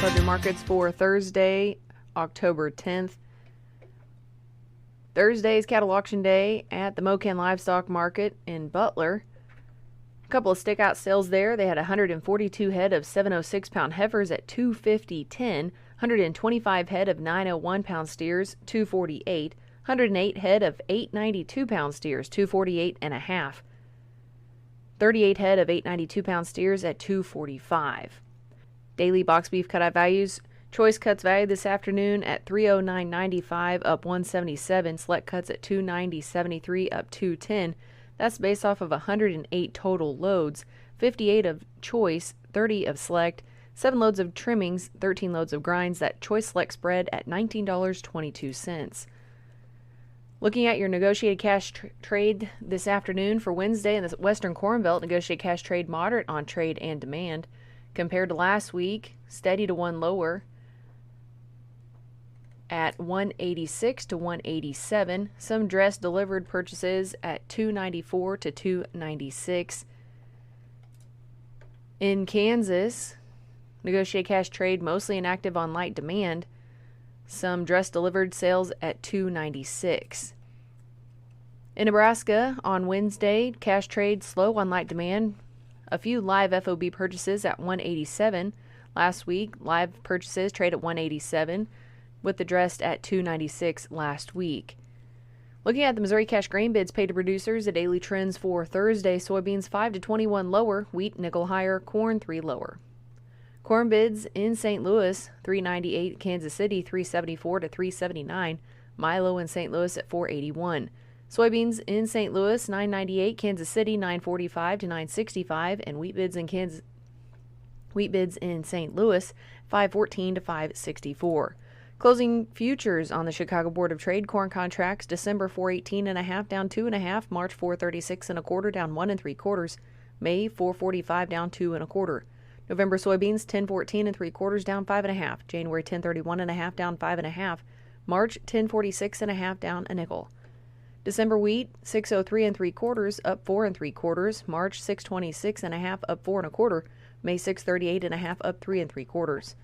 wrap up your markets for Thursday, October 10th. Thursday's cattle auction day at the Mocan Livestock Market in Butler. A couple of stickout sales there. They had 142 head of 706-pound heifers at $250.10, 125 head of 901-pound steers, $248, 108 head of 892-pound steers, $248.5, 38 head of 892-pound steers at $245. Daily box beef cutout values. Choice cuts valued this afternoon at $309.95, up $177. Select cuts at $290.73, up $210. That's based off of 108 total loads, 58 of choice, 30 of select, 7 loads of trimmings, 13 loads of grinds. That choice select spread at $19.22. Looking at your negotiated cash trade this afternoon for Wednesday in the Western Corn Belt, negotiated cash trade moderate on trade and demand. Compared to last week, steady to one lower at 186 to 187. Some dress delivered purchases at 294 to 296. In Kansas, negotiated cash trade mostly inactive on light demand. Some dress delivered sales at 296. In Nebraska, on Wednesday, cash trade slow on light demand. A few live FOB purchases at 187. Last week, live purchases trade at 187, with the dressed at 296 last week. Looking at the Missouri cash grain bids paid to producers, the daily trends for Thursday: soybeans 5 to 21 lower, wheat nickel higher, corn 3 lower. Corn bids in St. Louis, 398, Kansas City 374 to 379, Milo in St. Louis at 481. Soybeans in St. Louis 998, Kansas City 945 to 965, and wheat bids in St. Louis 514 to 564. Closing futures on the Chicago Board of Trade: corn contracts December 418.5 down 2.5, March 436.25 down 1 3/4, May 445 down 2 1/4. November soybeans 1014 3/4 down 5.5, January 1031.5 down 5.5, March 1046.5 down a nickel. December wheat 603 3/4 up 4 3/4, March 626.5 up 4 1/4, May 638.5 up 3 3/4.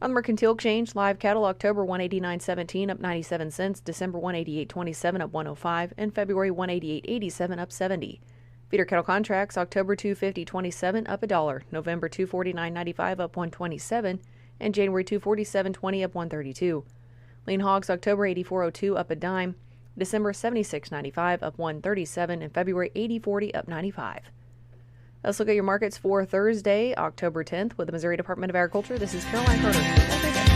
On the Mercantile Exchange, live cattle October 189.17 up 97 cents, December 188.27 up 105, and February 188.87 up 70. Feeder cattle contracts October 250.27 up $1, November 249.95 up 127, and January 247.20 up 132. Lean hogs October 84.02 up a dime, December 76.95 up 137, and February 80.40 up 95. Let's look at your markets for Thursday, October 10th with the Missouri Department of Agriculture. This is Caroline Carter.